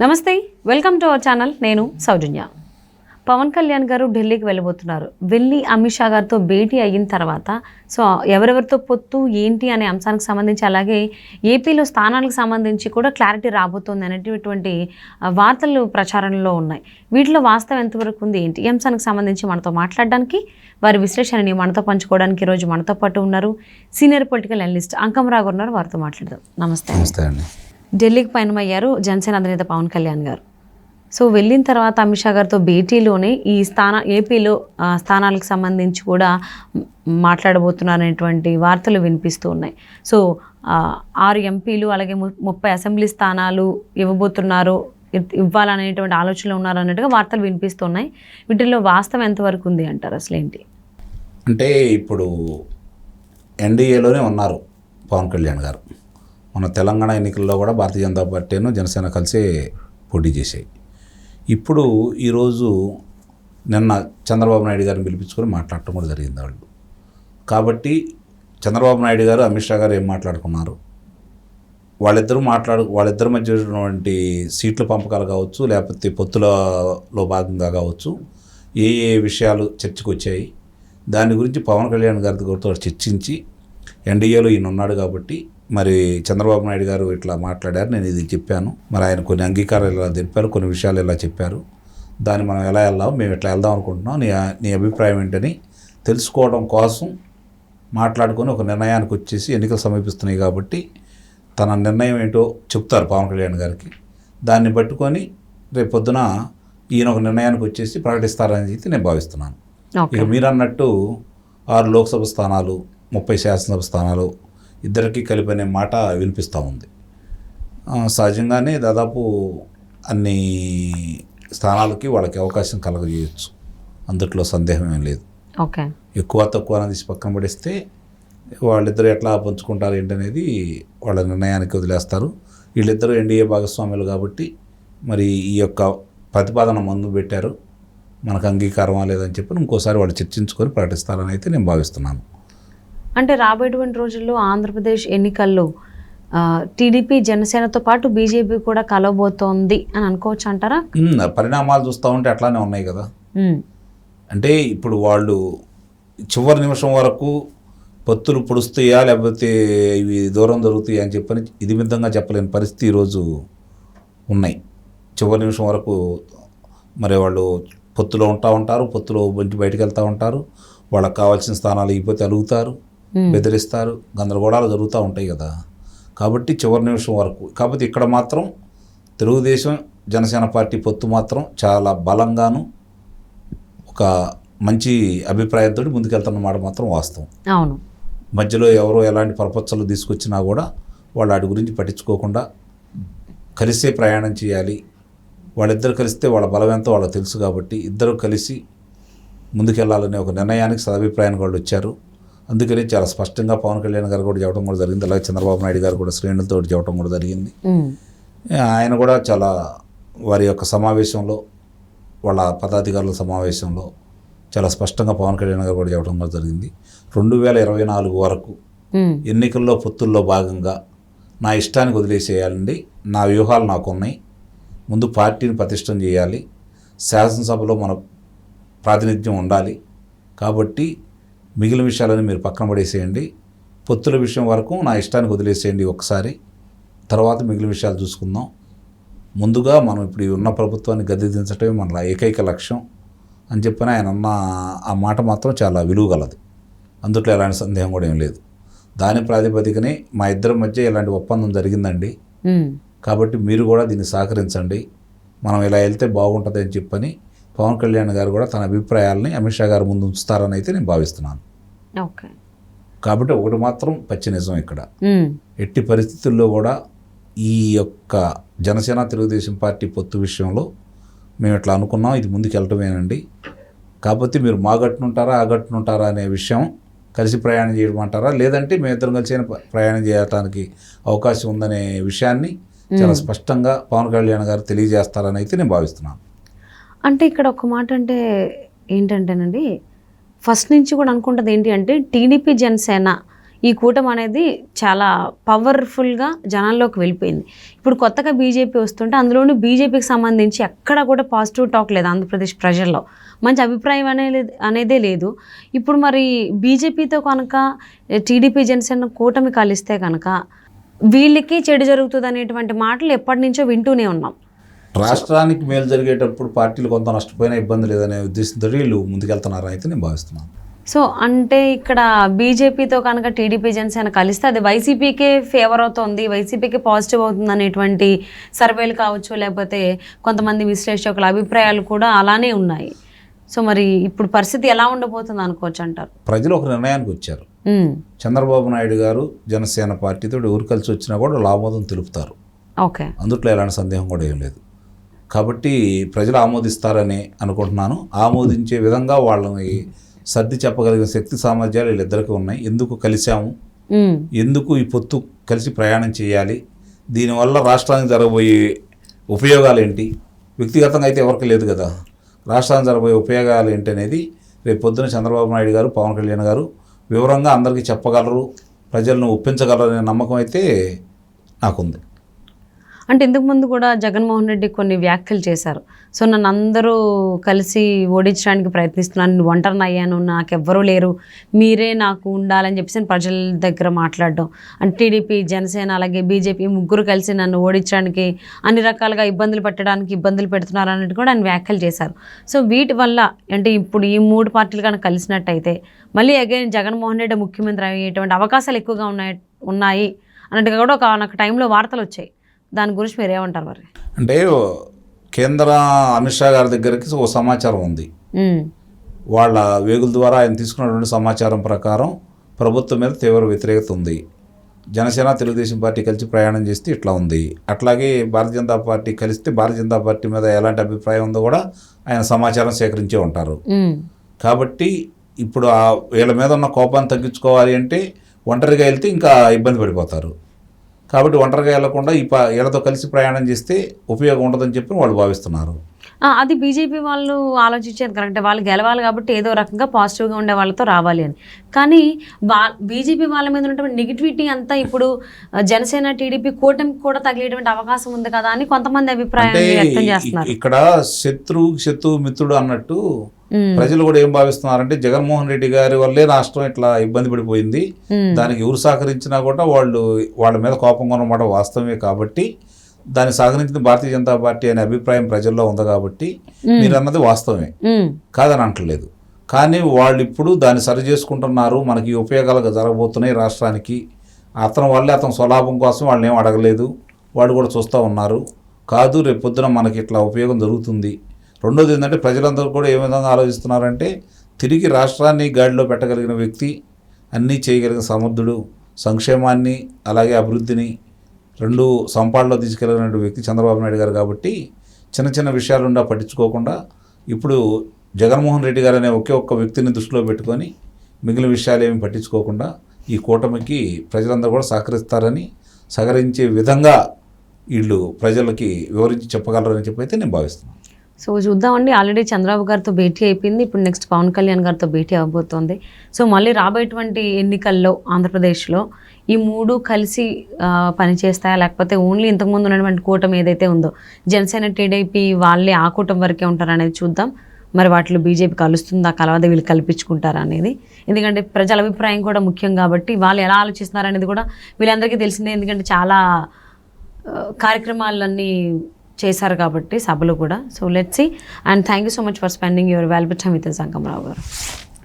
నమస్తే, welcome to our channel. నేను సౌజన్య. పవన్ కళ్యాణ్ గారు ఢిల్లీకి వెళ్ళబోతున్నారు. వెళ్ళి అమిత్ షా గారితో భేటీ అయిన తర్వాత ఎవరెవరితో పొత్తు ఏంటి అనే అంశానికి సంబంధించి, అలాగే ఏపీలో స్థానాలకు సంబంధించి కూడా క్లారిటీ రాబోతోంది అనేటువంటి వార్తలు ప్రచారంలో ఉన్నాయి. వీటిలో వాస్తవం ఎంతవరకు ఉంది ఏంటి ఈ అంశానికి సంబంధించి మనతో మాట్లాడడానికి, వారి విశ్లేషణని మనతో పంచుకోవడానికి ఈరోజు మనతో పాటు ఉన్నారు సీనియర్ పొలిటికల్ అనలిస్ట్ అంకమరావు గారు ఉన్నారు. వారితో మాట్లాడదాం. నమస్తే. నమస్తే అండి. ఢిల్లీకి పయనమయ్యారు జనసేన అధినేత పవన్ కళ్యాణ్ గారు. సో వెళ్ళిన తర్వాత అమిత్ షా గారితో భేటీలోనే ఈ ఏపీలో స్థానాలకు సంబంధించి కూడా మాట్లాడబోతున్నారనేటువంటి వార్తలు వినిపిస్తూ ఉన్నాయి. సో 6 ఎంపీలు అలాగే 30 అసెంబ్లీ స్థానాలు ఇవ్వాలనేటువంటి ఆలోచనలు ఉన్నారు అన్నట్టుగా వార్తలు వినిపిస్తున్నాయి. వీటిల్లో వాస్తవం ఎంతవరకు ఉంది అంటారు? అసలు ఏంటి అంటే ఇప్పుడు ఎన్డీఏలోనే ఉన్నారు పవన్ కళ్యాణ్ గారు. మన తెలంగాణ ఎన్నికల్లో కూడా భారతీయ జనతా పార్టీను జనసేన కలిసి పోటీ చేశాయి. ఇప్పుడు ఈరోజు నిన్న చంద్రబాబు నాయుడు గారిని పిలిపించుకొని మాట్లాడటం కూడా జరిగింది వాళ్ళు. కాబట్టి చంద్రబాబు నాయుడు గారు అమిత్ షా గారు ఏం మాట్లాడుకున్నారు, వాళ్ళిద్దరి మధ్య ఉన్నటువంటి సీట్ల పంపకాలు కావచ్చు, లేకపోతే పొత్తులలో భాగంగా కావచ్చు, ఏ విషయాలు చర్చకు వచ్చాయి దాని గురించి పవన్ కళ్యాణ్ గారితో చర్చించి, ఎన్డీఏలో ఈయన ఉన్నాడు కాబట్టి మరి చంద్రబాబు నాయుడు గారు ఇట్లా మాట్లాడారు, నేను ఇది చెప్పాను, మరి ఆయన కొన్ని అంగీకారాలు ఇలా తెలిపారు, కొన్ని విషయాలు ఇలా చెప్పారు, దాన్ని మనం ఎలా వెళ్దాం, మేము ఇట్లా వెళ్దాం అనుకుంటున్నాం, నీ అభిప్రాయం ఏంటని తెలుసుకోవడం కోసం మాట్లాడుకొని ఒక నిర్ణయానికి వచ్చేసి, ఎన్నికలు సమీపిస్తున్నాయి కాబట్టి తన నిర్ణయం ఏంటో చెప్తారు పవన్ కళ్యాణ్ గారికి. దాన్ని పట్టుకొని రేపు పొద్దున ఈయన ఒక నిర్ణయానికి వచ్చేసి ప్రకటిస్తారని చెప్పి నేను భావిస్తున్నాను. ఇక మీరు అన్నట్టు 6 లోక్సభ స్థానాలు, 30 శాసనసభ స్థానాలు ఇద్దరికి కలిపి అనే మాట వినిపిస్తూ ఉంది. సహజంగానే దాదాపు అన్ని స్థానాలకి వాళ్ళకి అవకాశం కలగజేయచ్చు, అందుట్లో సందేహం ఏం లేదు. ఓకే, ఎక్కువ తక్కువ అనేది పక్కన పడిస్తే వాళ్ళిద్దరు ఎట్లా పంచుకుంటారు ఏంటనేది వాళ్ళ నిర్ణయానికి వదిలేస్తారు. వీళ్ళిద్దరూ ఎన్డీఏ భాగస్వాములు కాబట్టి మరి ఈ యొక్క ప్రతిపాదన ముందు పెట్టారు, మనకు అంగీకారమా లేదని చెప్పి ఇంకోసారి వాళ్ళు చర్చించుకొని ప్రకటిస్తారని అయితే నేను భావిస్తున్నాను. అంటే రాబోయేటువంటి రోజుల్లో ఆంధ్రప్రదేశ్ ఎన్నికల్లో టీడీపీ జనసేనతో పాటు బీజేపీ కూడా కలవబోతోంది అని అనుకోవచ్చు అంటారా? పరిణామాలు చూస్తూ ఉంటే అట్లానే ఉన్నాయి కదా. అంటే ఇప్పుడు వాళ్ళు చివరి నిమిషం వరకు పొత్తులు పొడుస్తాయా లేకపోతే ఇవి దూరం జరుగుతాయా అని చెప్పని ఇది విధంగా చెప్పలేని పరిస్థితి ఈరోజు ఉన్నాయి. చివరి నిమిషం వరకు మరి వాళ్ళు పొత్తులో ఉంటారు, పొత్తులో బయటకు వెళ్తూ ఉంటారు, వాళ్ళకి కావాల్సిన స్థానాలు ఇకపోతే అలుగుతారు, బెదిరిస్తారు, గందరగోళాలు జరుగుతూ ఉంటాయి కదా. కాబట్టి చివరి నిమిషం వరకు. కాబట్టి ఇక్కడ మాత్రం తెలుగుదేశం జనసేన పార్టీ పొత్తు మాత్రం చాలా బలంగాను ఒక మంచి అభిప్రాయంతో ముందుకెళ్తున్నమాట మాత్రం వాస్తవం. అవును. మధ్యలో ఎవరో ఎలాంటి పరపచ్చలు తీసుకొచ్చినా కూడా వాళ్ళు వాటి గురించి పట్టించుకోకుండా కలిసే ప్రయాణం చేయాలి. వాళ్ళిద్దరు కలిస్తే వాళ్ళ బలం ఎంతో వాళ్ళకి తెలుసు కాబట్టి ఇద్దరు కలిసి ముందుకెళ్లాలనే ఒక నిర్ణయానికి సదభిప్రాయానికి వాళ్ళు వచ్చారు. అందుకని చాలా స్పష్టంగా పవన్ కళ్యాణ్ గారు కూడా చెప్పడం కూడా జరిగింది, అలాగే చంద్రబాబు నాయుడు గారు కూడా శ్రేణులతో చెప్పడం కూడా జరిగింది. ఆయన కూడా చాలా వారి యొక్క సమావేశంలో, వాళ్ళ పదాధికారుల సమావేశంలో చాలా స్పష్టంగా పవన్ కళ్యాణ్ గారు కూడా చెప్పడం కూడా జరిగింది. 2024 వరకు ఎన్నికల్లో పొత్తుల్లో భాగంగా నా ఇష్టానికి వదిలేసేయాలండి, నా వ్యూహాలు నాకున్నాయి, ముందు పార్టీని పటిష్టం చేయాలి, శాసనసభలో మన ప్రాతినిధ్యం ఉండాలి, కాబట్టి మిగిలిన విషయాలని మీరు పక్కన పడేసేయండి, పొత్తుల విషయం వరకు నా ఇష్టానికి వదిలేసేయండి ఒకసారి, తర్వాత మిగిలిన విషయాలు చూసుకుందాం, ముందుగా మనం ఇప్పుడు ఉన్న ప్రభుత్వాన్ని గద్దెదించడమే మన ఏకైక లక్ష్యం అని చెప్పిన ఆయన అన్న ఆ మాట మాత్రం చాలా విలువగలది, అందుట్లో ఎలాంటి సందేహం కూడా ఏం లేదు. దాని ప్రాతిపదికనే మా ఇద్దరి మధ్య ఇలాంటి ఒప్పందం జరిగిందండి, కాబట్టి మీరు కూడా దీన్ని సహకరించండి, మనం ఇలా వెళ్తే బాగుంటుంది అని చెప్పని పవన్ కళ్యాణ్ గారు కూడా తన అభిప్రాయాలని అమిత్ షా గారు ముందు ఉంచుతారని అయితే నేను భావిస్తున్నాను. ఓకే, కాబట్టి ఒకటి మాత్రం పచ్చి నిజం, ఇక్కడ ఎట్టి పరిస్థితుల్లో కూడా ఈ యొక్క జనసేన తెలుగుదేశం పార్టీ పొత్తు విషయంలో మేము ఇట్లా అనుకున్నాం, ఇది ముందుకు వెళ్ళటమేనండి, కాకపోతే మీరు మా గట్టునుంటారా ఆ గట్టునుంటారా అనే విషయం కలిసి ప్రయాణం చేయమంటారా, లేదంటే మేమిద్దరం కలిసి ప్రయాణం చేయడానికి అవకాశం ఉందనే విషయాన్ని చాలా స్పష్టంగా పవన్ కళ్యాణ్ గారు తెలియజేస్తారని అయితే నేను భావిస్తున్నాను. అంటే ఇక్కడ ఒక మాట అంటే ఏంటంటేనండి, ఫస్ట్ నుంచి కూడా అనుకుంటుంది ఏంటి అంటే టీడీపీ జనసేన ఈ కూటమి అనేది చాలా పవర్ఫుల్గా జనాల్లోకి వెళ్ళిపోయింది. ఇప్పుడు కొత్తగా బీజేపీ వస్తుంటే అందులోనూ బీజేపీకి సంబంధించి ఎక్కడా కూడా పాజిటివ్ టాక్ లేదు. ఆంధ్రప్రదేశ్ ప్రజల్లో మంచి అభిప్రాయం అనేదే లేదు. ఇప్పుడు మరి బీజేపీతో కనుక టీడీపీ జనసేన కూటమి కలిస్తే కనుక వీళ్ళకి చెడు జరుగుతుంది అనేటువంటి మాటలు ఎప్పటి నుంచో వింటూనే ఉన్నాం. రాష్ట్రానికి మేలు జరిగేటప్పుడు పార్టీలు కొంత నష్టపోయినా ఇబ్బంది లేదనే ఉద్దేశంతో వీళ్ళు ముందుకెళ్తున్నారని అయితే నేను భావిస్తున్నాను. సో అంటే ఇక్కడ బీజేపీతో కనుక టీడీపీ జనసేన కలిస్తే అది వైసీపీకే ఫేవర్ అవుతుంది, వైసీపీకే పాజిటివ్ అవుతుంది అనేటువంటి సర్వేలు కావచ్చు, లేకపోతే కొంతమంది విశ్లేషకుల అభిప్రాయాలు కూడా అలానే ఉన్నాయి. సో మరి ఇప్పుడు పరిస్థితి ఎలా ఉండబోతుంది అనుకోవచ్చు అంటారు? ప్రజలు ఒక నిర్ణయానికి వచ్చారు. చంద్రబాబు నాయుడు గారు జనసేన పార్టీతో ఎవరు కలిసి వచ్చినా కూడా ఆమోదం తెలుపుతారు. ఓకే, అందుట్లో ఎలాంటి సందేహం కూడా ఏం లేదు. కాబట్టి ప్రజలు ఆమోదిస్తారని అనుకుంటున్నాను. ఆమోదించే విధంగా వాళ్ళని సర్ది చెప్పగలిగిన శక్తి సామర్థ్యాలు వీళ్ళిద్దరికీ ఉన్నాయి. ఎందుకు కలిశాము, ఎందుకు ఈ పొత్తు కలిసి ప్రయాణం చేయాలి, దీనివల్ల రాష్ట్రానికి జరగబోయే ఉపయోగాలు ఏంటి, వ్యక్తిగతంగా అయితే ఎవరికి లేదు కదా, రాష్ట్రానికి జరగబోయే ఉపయోగాలు ఏంటి అనేది రేపు పొద్దున చంద్రబాబు నాయుడు గారు, పవన్ కళ్యాణ్ గారు వివరంగా అందరికీ చెప్పగలరు, ప్రజలను ఒప్పించగలరు అనే నమ్మకం అయితే నాకుంది. అంటే ఇంతకుముందు కూడా జగన్మోహన్ రెడ్డి కొన్ని వ్యాఖ్యలు చేశారు. సో నన్ను అందరూ కలిసి ఓడించడానికి ప్రయత్నిస్తున్నాను, నేను ఒంటరిని అయ్యాను, నాకెవ్వరూ లేరు, మీరే నాకు ఉండాలని చెప్పేసి ప్రజల దగ్గర మాట్లాడడం. అంటే టీడీపీ జనసేన అలాగే బీజేపీ ముగ్గురు కలిసి నన్ను ఓడించడానికి అన్ని రకాలుగా ఇబ్బందులు పెడుతున్నారు అన్నట్టు కూడా ఆయన వ్యాఖ్యలు చేశారు. సో వీటి వల్ల అంటే ఇప్పుడు ఈ మూడు పార్టీలు కనుక కలిసినట్టయితే మళ్ళీ అగైన్ జగన్మోహన్ రెడ్డి ముఖ్యమంత్రి అయ్యేటువంటి అవకాశాలు ఎక్కువగా ఉన్నాయి అన్నట్టుగా కూడా ఒక టైంలో వార్తలు వచ్చాయి. దాని గురించి మీరు ఏమంటారు మరి? అంటే కేంద్ర అమిత్ షా గారి దగ్గరికి ఓ సమాచారం ఉంది. వాళ్ళ వేగుల ద్వారా ఆయన తీసుకున్నటువంటి సమాచారం ప్రకారం ప్రభుత్వం మీద తీవ్ర వ్యతిరేకత ఉంది. జనసేన తెలుగుదేశం పార్టీ కలిసి ప్రయాణం చేస్తే ఇట్లా ఉంది, అట్లాగే భారతీయ జనతా పార్టీ కలిస్తే భారతీయ జనతా పార్టీ మీద ఎలాంటి అభిప్రాయం ఉందో కూడా ఆయన సమాచారం సేకరించే ఉంటారు. కాబట్టి ఇప్పుడు వీళ్ళ మీద ఉన్న కోపాన్ని తగ్గించుకోవాలి అంటే ఒంటరిగా వెళ్తే ఇంకా ఇబ్బంది పడిపోతారు. కాబట్టి ఒంటరిగా వెళ్లకుండా వీళ్ళతో కలిసి ప్రయాణం చేస్తే ఉపయోగం ఉండదని చెప్పి వాళ్ళు భావిస్తున్నారు. అది బీజేపీ వాళ్ళు ఆలోచించేది కరెక్టే. వాళ్ళు గెలవాలి కాబట్టి ఏదో రకంగా పాజిటివ్గా ఉండే వాళ్ళతో రావాలి అని. కానీ బీజేపీ వాళ్ళ మీద ఉన్నటువంటి నెగిటివిటీ అంతా ఇప్పుడు జనసేన టీడీపీ కూటమికి కూడా తగిలేటువంటి అవకాశం ఉంది కదా అని కొంతమంది అభిప్రాయాన్ని వ్యక్తం చేస్తున్నారు. ఇక్కడ శత్రువు మిత్రుడు అన్నట్టు ప్రజలు కూడా ఏం భావిస్తున్నారంటే జగన్మోహన్ రెడ్డి గారి వల్లే రాష్ట్రం ఇట్లా ఇబ్బంది పడిపోయింది, దానికి ఎవరు సహకరించినా కూడా వాళ్ళ మీద కోపంగా ఉన్నమాట వాస్తవమే. కాబట్టి దాన్ని సహకరించిన భారతీయ జనతా పార్టీ అనే అభిప్రాయం ప్రజల్లో ఉంది. కాబట్టి మీరు అన్నది వాస్తవమే, కాదని అంటలేదు. కానీ వాళ్ళు ఇప్పుడు దాన్ని సరి చేసుకుంటున్నారు, మనకి ఉపయోగాలు జరగబోతున్నాయి రాష్ట్రానికి, అతని స్వలాభం కోసం వాళ్ళని ఏం అడగలేదు, వాళ్ళు కూడా చూస్తూ ఉన్నారు. కాదు రేపు పొద్దున మనకి ఇట్లా ఉపయోగం జరుగుతుంది. రెండోది ఏంటంటే ప్రజలందరూ కూడా ఏ విధంగా ఆలోచిస్తున్నారంటే తిరిగి రాష్ట్రాన్ని గాడిలో పెట్టగలిగిన వ్యక్తి, అన్నీ చేయగలిగిన సమర్థుడు, సంక్షేమాన్ని అలాగే అభివృద్ధిని రెండు సంపాళ్ళలో తీసుకెళ్ళిన వ్యక్తి చంద్రబాబు నాయుడు గారు. కాబట్టి చిన్న చిన్న విషయాలుండా పట్టించుకోకుండా ఇప్పుడు జగన్మోహన్ రెడ్డి గారు అనే ఒక్క వ్యక్తిని దృష్టిలో పెట్టుకొని మిగిలిన విషయాలు ఏమి పట్టించుకోకుండా ఈ కూటమికి ప్రజలందరూ కూడా సహకరించే విధంగా వీళ్ళు ప్రజలకి వివరించి చెప్పగలరని చెప్పి అయితే నేను భావిస్తున్నాను. సో చూద్దామండి, ఆల్రెడీ చంద్రబాబు గారితో భేటీ అయిపోయింది, ఇప్పుడు నెక్స్ట్ పవన్ కళ్యాణ్ గారితో భేటీ అవ్వబోతోంది. సో మళ్ళీ రాబోయేటువంటి ఎన్నికల్లో ఆంధ్రప్రదేశ్లో ఈ మూడు కలిసి పనిచేస్తాయా, లేకపోతే ఓన్లీ ఇంతకుముందు ఉన్నటువంటి కూటమి ఏదైతే ఉందో జనసేన టీడీపీ వాళ్ళే ఆ కూటమి వరకే ఉంటారనేది చూద్దాం. మరి వాటిలో బీజేపీ కలుస్తుందా, కలవదా, వీళ్ళు కల్పించుకుంటారా అనేది. ఎందుకంటే ప్రజల అభిప్రాయం కూడా ముఖ్యం కాబట్టి వాళ్ళు ఎలా ఆలోచిస్తున్నారు అనేది కూడా వీళ్ళందరికీ తెలిసిందే. ఎందుకంటే చాలా కార్యక్రమాలన్నీ చేశారు కాబట్టి సభలు కూడా. So let's see, and thank you so much for spending your valuable time with Sangamarao గారు.